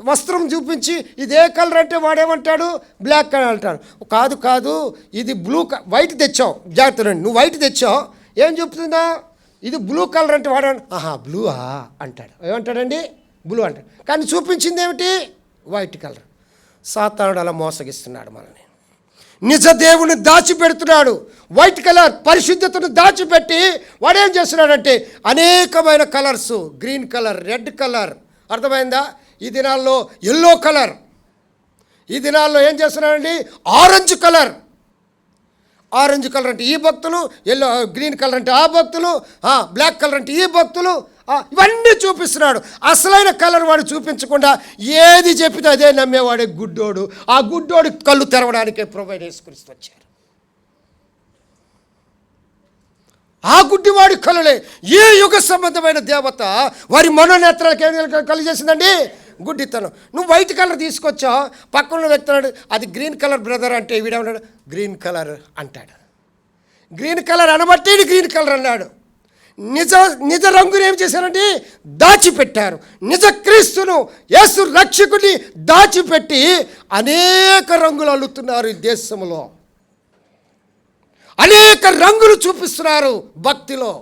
A: వస్త్రం చూపించి ఇదే కలర్ అంటే వాడేమంటాడు? బ్లాక్ కలర్ అంటాడు. కాదు ఇది వైట్ తెచ్చావు, జాగ్రత్త రండి, నువ్వు వైట్ తెచ్చావు, ఏం చెప్తుందా? ఇది బ్లూ కలర్ అంటే వాడు బ్లూవా అంటాడు. ఏమంటాడండి? బ్లూ అంటాడు. కానీ చూపించింది ఏమిటి? White colour. సాతానుడు అలా మోసగిస్తున్నాడు మనల్ని. నిజ దేవుని దాచిపెడుతున్నాడు. వైట్ కలర్ పరిశుద్ధతను దాచిపెట్టి వాడేం చేస్తున్నాడంటే అనేకమైన colours, green colour, red colour, అర్థమైందా? ఈ దినాల్లో ఎల్లో కలర్, ఈ దినాల్లో ఏం చేస్తున్నాడండి? Orange colour. ఆరెంజ్ కలర్ అంటే ఈ భక్తులు, ఎల్లో గ్రీన్ కలర్ అంటే ఆ భక్తులు, బ్లాక్ కలర్ అంటే ఈ భక్తులు, ఇవన్నీ చూపిస్తున్నాడు. అసలైన కలర్ వాడు చూపించకుండా ఏది చెప్పితే అదే నమ్మేవాడే గుడ్డోడు. ఆ గుడ్డోడు కళ్ళు తెరవడానికే ప్రభువైన యేసుక్రీస్తు వచ్చారు. ఆ గుడ్డివాడి కళ్ళలే ఈ యుగ సంబంధమైన దేవత వారి మనోనేత్రాలకు ఏం కలిగేసిందండి? గుడ్డితనం. నువ్వు వైట్ కలర్ తీసుకొచ్చావు, పక్కన వ్యక్తున్నాడు అది గ్రీన్ కలర్ బ్రదర్ అంటే వీడేమన్నాడు? గ్రీన్ కలర్ అంటాడు. గ్రీన్ కలర్ అనబట్టి గ్రీన్ కలర్ అన్నాడు. నిజ రంగుని ఏం చేశారండి? దాచిపెట్టారు. నిజ క్రీస్తును, యేసు రక్షకుని దాచిపెట్టి అనేక రంగులు అల్లుతున్నారు ఈ దేశంలో. అనేక రంగులు చూపిస్తున్నారు భక్తిలో.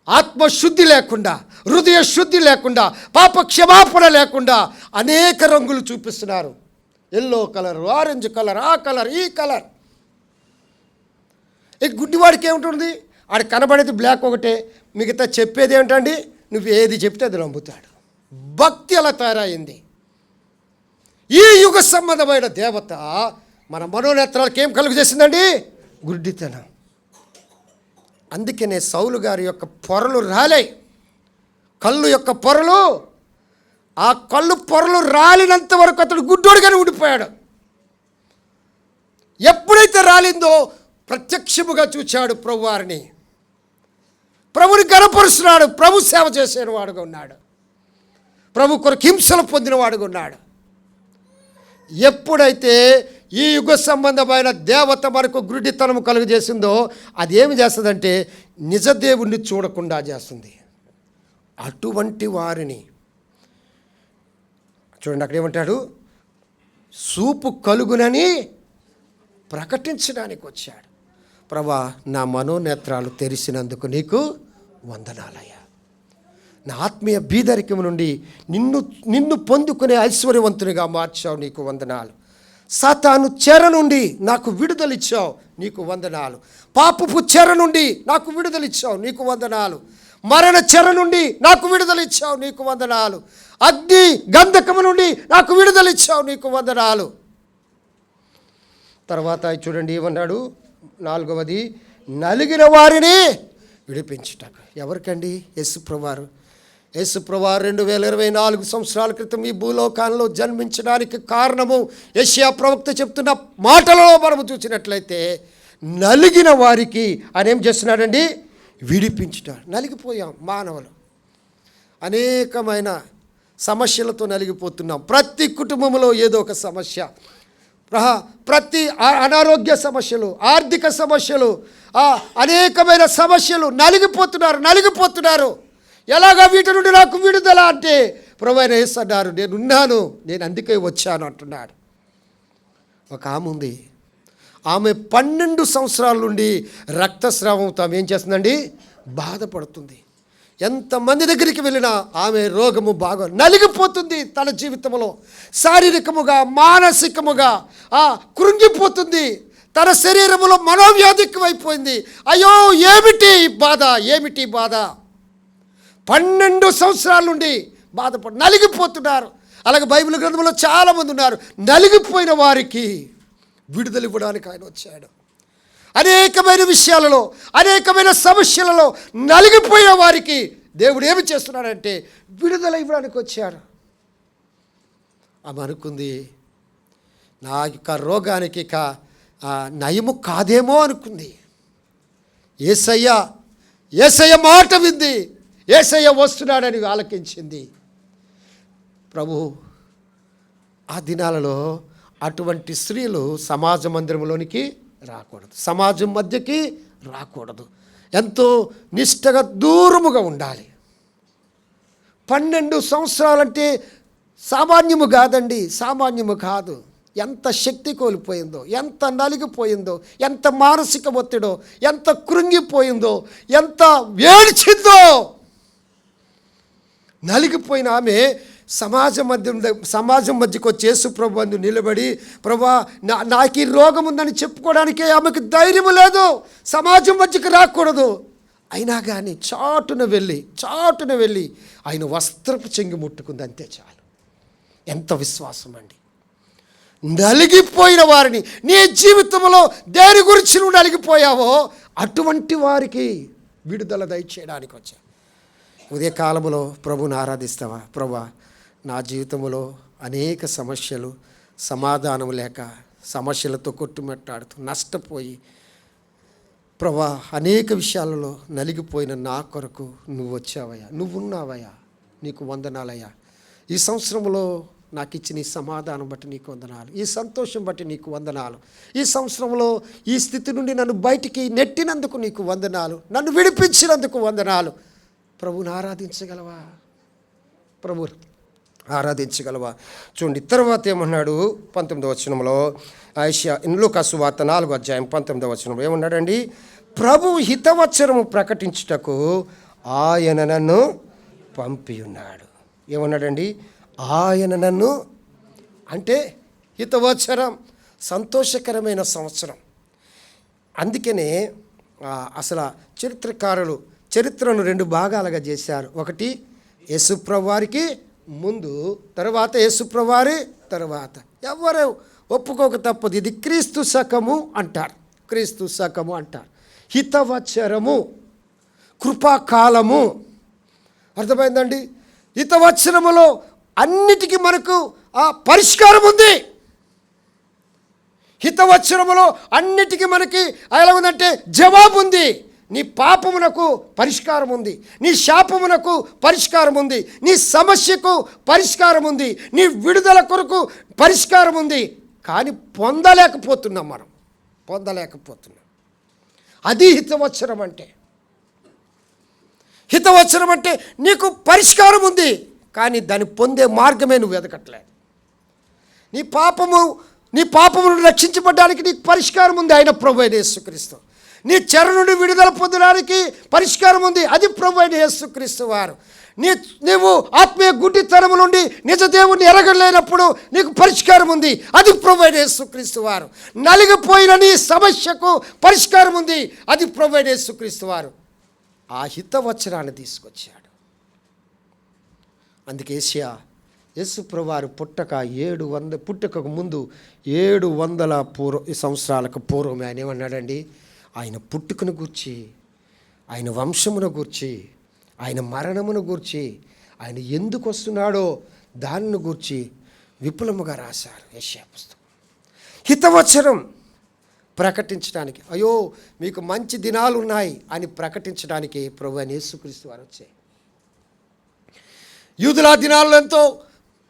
A: ఆత్మశుద్ధి లేకుండా, హృదయ శుద్ధి లేకుండా, పాప క్షమాపణ లేకుండా అనేక రంగులు చూపిస్తున్నారు. ఎల్లో కలర్, ఆరెంజ్ కలర్, ఆ కలర్, ఈ కలర్. ఈ గుడ్డివాడికి ఏముంటుంది? ఆడ కనబడేది బ్లాక్ ఒకటే, మిగతా చెప్పేది ఏమిటండి? నువ్వు ఏది చెప్తే అది నమ్ముతాడు. భక్తి అలా తయారైంది. ఈ యుగ సంబంధమైన దేవత మన మనోనేత్రాలకు ఏం కలుగు చేసిందండి? గుడ్డితనం. అందుకనే సౌలు గారి యొక్క పొరలు రాలే, కళ్ళు యొక్క పొరలు, ఆ కళ్ళు పొరలు రాలినంత వరకు అతడు గుడ్డోడుగానే ఉండిపోయాడు. ఎప్పుడైతే రాలిందో ప్రత్యక్షముగా చూచాడు ప్రభువారిని, ప్రభుని గణపరుస్తున్నాడు, ప్రభు సేవ చేసిన వాడుగా ఉన్నాడు, ప్రభు కొరకు హింసలు పొందిన వాడుగా ఉన్నాడు. ఎప్పుడైతే ఈ యుగ సంబంధమైన దేవత మనకు గుడ్డితనము కలుగజేసిందో అది ఏమి చేస్తుందంటే నిజ దేవుణ్ణి చూడకుండా చేస్తుంది. అటువంటి వారిని చూడండి, అక్కడ ఏమంటాడు? చూపు కలుగునని ప్రకటించడానికి వచ్చాడు. ప్రభా, నా మనోనేత్రాలు తెరిసినందుకు నీకు వందనాలయ్యా. నా ఆత్మీయ బీదరికము నుండి నిన్ను పొందుకునే ఐశ్వర్యవంతునిగా మార్చావు, నీకు వందనాలు. సాతాను చెర నుండి నాకు విడుదలిచ్చావు, నీకు వందనాలు. పాపపు చెర నుండి నాకు విడుదలిచ్చావు, నీకు వందనాలు. మరణ చెర నుండి నాకు విడుదలిచ్చావు, నీకు వందనాలు. అగ్ని గంధకము నుండి నాకు విడుదలిచ్చావు, నీకు వందనాలు. తర్వాత చూడండి ఏమన్నాడు? 4వది, నలిగిన వారిని విడిపించుటకు. ఎవరికండి? యేసుప్రభువారు. యేసుప్రభువారు 2024 సంవత్సరాల క్రితం ఈ భూలోకంలో జన్మించడానికి కారణము యెషయా ప్రవక్త చెప్తున్న మాటలలో మనము చూసినట్లయితే నలిగిన వారికి ఆయన ఏం చేస్తున్నాడండి? విడిపించుతాడు. నలిగిపోయాం మానవులు, అనేకమైన సమస్యలతో నలిగిపోతున్నాం. ప్రతి కుటుంబంలో ఏదో ఒక సమస్య, ప్రతి అనారోగ్య సమస్యలు, ఆర్థిక సమస్యలు, అనేకమైన సమస్యలు. నలిగిపోతున్నారు. ఎలాగా వీటి నుండి నాకు విడుదల అంటే ప్రభువైన యేసు అన్నారు, నేనున్నాను, నేను అందుకే వచ్చాను అంటున్నాడు. ఒక ఆమె ఉంది, ఆమె 12 సంవత్సరాల నుండి రక్తస్రావంతో ఆమె ఏం చేస్తుందండి? బాధపడుతుంది. ఎంతమంది దగ్గరికి వెళ్ళినా ఆమె రోగము బాగా నలిగిపోతుంది. తన జీవితంలో శారీరకముగా, మానసికముగా కృంగిపోతుంది. తన శరీరంలో మనోవ్యాధి ఎక్కువైపోయింది. అయ్యో, ఏమిటి బాధ? 12 సంవత్సరాల నుండి నలిగిపోతున్నారు. అలాగే బైబిల్ గ్రంథంలో చాలామంది ఉన్నారు. నలిగిపోయిన వారికి విడుదల ఇవ్వడానికి ఆయన వచ్చాడు. అనేకమైన విషయాలలో, అనేకమైన సమస్యలలో నలిగిపోయిన వారికి దేవుడు ఏమి చేస్తున్నాడంటే విడుదల ఇవ్వడానికి వచ్చాడు. ఆమె అనుకుంది, నా యొక్క రోగానికి ఇక నయము కాదేమో అనుకుంది. యేసయ్య మాట వింది. యేసయ్య వస్తున్నాడని ఆలకించింది. ప్రభు ఆ దినాలలో అటువంటి స్త్రీలు సమాజ మందిరంలోనికి రాకూడదు, సమాజం మధ్యకి రాకూడదు. ఎంతో నిష్టగా దూరముగా ఉండాలి. 12 సంవత్సరాలంటే సామాన్యము కాదండి, సామాన్యము కాదు. ఎంత శక్తి కోల్పోయిందో, ఎంత నలిగిపోయిందో, ఎంత మానసిక ఒత్తిడో, ఎంత కృంగిపోయిందో, ఎంత వేడిచిందో. నలిగిపోయిన ఆమె సమాజం మధ్యకు వచ్చి యేసు ప్రభు అందు నిలబడి, ప్రభా నాకు ఈ రోగం ఉందని చెప్పుకోవడానికే ఆమెకు ధైర్యం లేదు. సమాజం మధ్యకు రాకూడదు. అయినా కానీ చాటున వెళ్ళి ఆయన వస్త్రపు చెంగి ముట్టుకుంది, అంతే చాలు. ఎంత విశ్వాసం అండి! నలిగిపోయిన వారిని, నీ జీవితంలో దేని గురించి నువ్వు నలిగిపోయావో అటువంటి వారికి విడుదల దయచేయడానికి వచ్చా. ఉదయ కాలంలో ప్రభుని ఆరాధిస్తావా? ప్రభా, నా జీవితంలో అనేక సమస్యలు, సమాధానం లేక సమస్యలతో కొట్టుమెట్టాడుతూ నష్టపోయి ప్రభా అనేక విషయాలలో నలిగిపోయిన నా కొరకు నువ్వు వచ్చావయ్యా, నువ్వున్నావయ్యా, నీకు వందనాలయ్యా. ఈ సంవత్సరంలో నాకు ఇచ్చిన ఈ సమాధానం బట్టి నీకు వందనాలు, ఈ సంతోషం బట్టి నీకు వందనాలు, ఈ సంవత్సరంలో ఈ స్థితి నుండి నన్ను బయటికి నెట్టినందుకు నీకు వందనాలు, నన్ను విడిపించినందుకు వందనాలు. ప్రభుని ఆరాధించగలవా? ప్రభు ఆరాధించగలవా? చూడండి, తర్వాత ఏమన్నాడు 19వ వచనంలో, లూకా సువార్త 4వ అధ్యాయం 19వ వచనంలో ఏమన్నాడండి? ప్రభు హితవచనము ప్రకటించుటకు ఆయన నన్ను పంపి ఉన్నాడు. ఏమన్నాడండి? ఆయన నన్ను, అంటే హితవచనం, సంతోషకరమైన సంవత్సరం. అందుకనే అసలు చరిత్రకారులు చరిత్రను 2 భాగాలుగా చేశారు. ఒకటి యేసుప్రభువారికి ముందు, తర్వాత యేసుప్రభువారి తర్వాత. ఎవరు ఒప్పుకోక తప్పదు. ఇది క్రీస్తు శకము అంటారు, క్రీస్తు శకము అంటారు. హితవచనము, కృపాకాలము. అర్థమైందండి? హితవచనములో అన్నిటికీ మనకు పరిష్కారం ఉంది. హితవచనములో అన్నిటికీ మనకి ఎలా ఉందంటే జవాబు ఉంది. నీ పాపమునకు పరిష్కారం ఉంది, నీ శాపమునకు పరిష్కారం ఉంది, నీ సమస్యకు పరిష్కారం ఉంది, నీ విడుదల కొరకు పరిష్కారం ఉంది. కానీ పొందలేకపోతున్నాం, మనం పొందలేకపోతున్నాం. అది హితవచనం అంటే. హితవచనం అంటే నీకు పరిష్కారం ఉంది, కానీ దాన్ని పొందే మార్గమే నువ్వు వెతకట్లేదు. నీ పాపమును రక్షించబడడానికి నీకు పరిష్కారం ఉంది, ఆయన ప్రభువైన యేసుక్రీస్తు. నీ చెర నుండి విడుదల పొందడానికి పరిష్కారం ఉంది, అది ప్రభువైన యేసుక్రీస్తు వారు. నీవు ఆత్మీయ గుడ్డితనము నుండి నిజ దేవుని ఎరగలేనప్పుడు నీకు పరిష్కారం ఉంది, అది ప్రభువైన యేసుక్రీస్తు వారు. నలిగిపోయిన నీ సమస్యకు పరిష్కారం ఉంది, అది ప్రభువైన యేసుక్రీస్తు వారు. ఆ హితవచనాన్ని తీసుకొచ్చాడు. అందుకే యేసుప్రభువారు పుట్టకకు ముందు 700 సంవత్సరాలకు పూర్వమే ఆయన ఏమన్నాడండి? ఆయన పుట్టుకను గూర్చి, ఆయన వంశమును గూర్చి, ఆయన మరణమును గూర్చి, ఆయన ఎందుకు వస్తున్నాడో దానిని గూర్చి విపులముగా రాశారు యెషయా పుస్తకం. హితవచనం ప్రకటించడానికి, అయ్యో మీకు మంచి దినాలు ఉన్నాయి అని ప్రకటించడానికి ప్రభువైన యేసుక్రీస్తు వారు వచ్చాయి. యూదుల దినాల్లో ఎంతో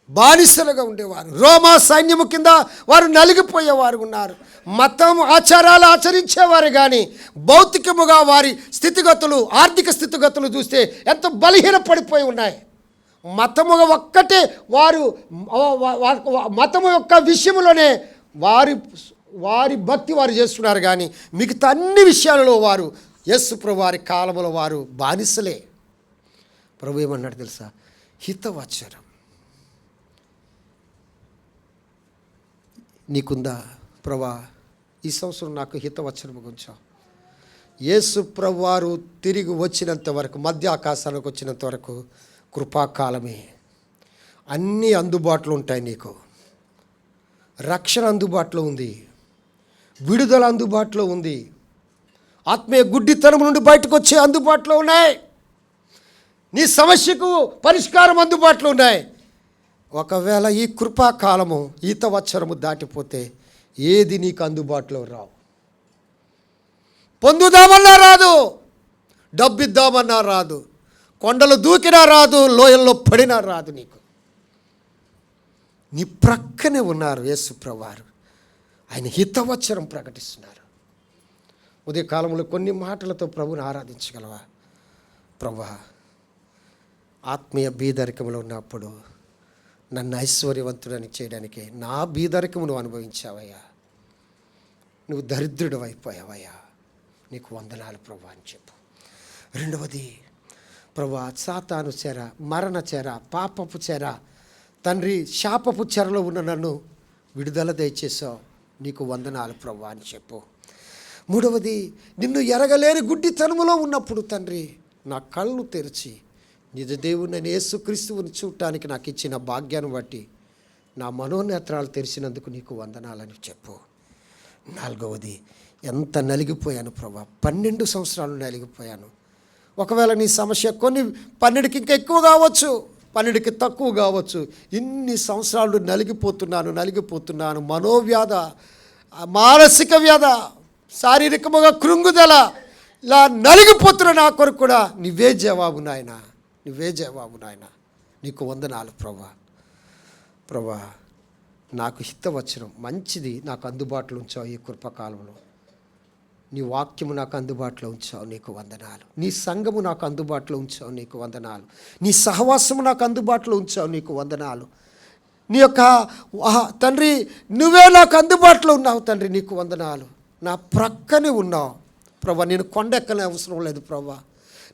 A: బానిసలుగా ఉండేవారు, రోమా సైన్యము కింద వారు నలిగిపోయేవారు ఉన్నారు. మతం ఆచారాలు ఆచరించేవారు, కానీ భౌతికముగా వారి స్థితిగతులు, ఆర్థిక స్థితిగతులు చూస్తే ఎంత బలహీన పడిపోయి ఉన్నాయి. మతముగా ఒక్కటే వారు, మతము యొక్క విషయంలోనే వారి భక్తి వారు చేస్తున్నారు, కానీ మిగతా అన్ని విషయాలలో వారు యేసు ప్రభు వారి కాలంలో వారు బానిసలే. ప్రభు ఏమన్నాడు తెలుసా? హితవచనం నీకుందా? ప్రభా, ఈ సంవత్సరం నాకు హితవచనం గురించా. యేసు ప్రభు వారు తిరిగి వచ్చినంత వరకు, మధ్య ఆకాశానికి వచ్చినంత వరకు కృపాకాలమే. అన్నీ అందుబాటులో ఉంటాయి నీకు. రక్షణ అందుబాటులో ఉంది, విడుదల అందుబాటులో ఉంది, ఆత్మీయ గుడ్డితనం నుండి బయటకు వచ్చే అందుబాటులో ఉన్నాయి, నీ సమస్యకు పరిష్కారం అందుబాటులో ఉన్నాయి. ఒకవేళ ఈ కృపాకాలము, హితవచనము దాటిపోతే ఏది నీకు అందుబాటులో రావు. పొందుదామన్నా రాదు, డబ్బిద్దామన్నా రాదు, కొండలు దూకినా రాదు, లోయల్లో పడినా రాదు. నీకు నీ ప్రక్కనే ఉన్నారు యేసు ప్రభువారు. ఆయన హితవచనం ప్రకటిస్తున్నారు. ఉదయకాలంలో కొన్ని మాటలతో ప్రభుని ఆరాధించగలవా? ప్రభువా, ఆత్మీయ బీదరికంలో ఉన్నప్పుడు నన్ను ఐశ్వర్యవంతుడని చేయడానికి నా బీదరికమును అనుభవించావయ్యా. నువ్వు దరిద్రుడు అయిపోయావయ్యా, నీకు వందనాలు ప్రభువా అని చెప్పు. రెండవది, ప్రభువా, సాతాను చెర, మరణ చెర, పాపపు చెర, తండ్రి శాపపు చెరలో ఉన్న నన్ను విడుదల దయచేసావు, నీకు వందనాలు ప్రభువా అని చెప్పు. మూడవది, నిన్ను ఎరగలేని గుడ్డితనములో ఉన్నప్పుడు తండ్రి నా కళ్ళు తెరిచి నిజ దేవుని యేసుక్రీస్తువుని చూడటానికి నాకు ఇచ్చిన భాగ్యాన్ని బట్టి నా మనోనేత్రాలు తెరిచినందుకు నీకు వందనాలని చెప్పు. 4వది, ఎంత నలిగిపోయాను ప్రభా, 12 సంవత్సరాలు నలిగిపోయాను. ఒకవేళ నీ సమస్య కొన్ని 12కి ఇంకా ఎక్కువ కావచ్చు, 12కి తక్కువ కావచ్చు. ఇన్ని సంవత్సరాలు నలిగిపోతున్నాను. మనోవ్యాధ, మానసిక వ్యాధ, శారీరకముగా కృంగుదల, ఇలా నలిగిపోతున్న నా కొరకు కూడా నువ్వే జవాబు నాయన, నీకు వందనాలు ప్రభా. నాకు హితవచనం మంచిది నాకు అందుబాటులో ఉంచావు ఈ కృపకాలంలో. నీ వాక్యము నాకు అందుబాటులో ఉంచావు, నీకు వందనాలు. నీ సంఘము నాకు అందుబాటులో ఉంచావు, నీకు వందనాలు. నీ సహవాసము నాకు అందుబాటులో ఉంచావు, నీకు వందనాలు. నీ యొక్క తండ్రి నువ్వే నాకు అందుబాటులో ఉన్నావు తండ్రి, నీకు వందనాలు. నా ప్రక్కనే ఉన్నావు ప్రభా. నేను కొండెక్కనే అవసరం లేదు ప్రభా,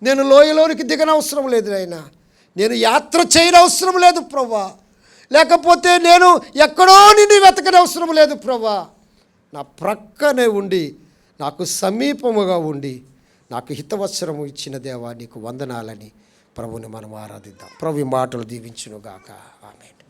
A: నేను లోయలోనికి దిగన అవసరం లేదు అయినా, నేను యాత్ర చేయని అవసరం లేదు ప్రభా, లేకపోతే నేను ఎక్కడో నిన్ను వెతకని అవసరం లేదు ప్రభా. నా ప్రక్కనే ఉండి నాకు సమీపముగా ఉండి నాకు హితవత్సరము ఇచ్చిన దేవా నీకు వందనాలని ప్రభుని మనం ఆరాధిద్దాం. ప్రభు ఈ మాటలు దీవించునుగాక. ఆమేన్.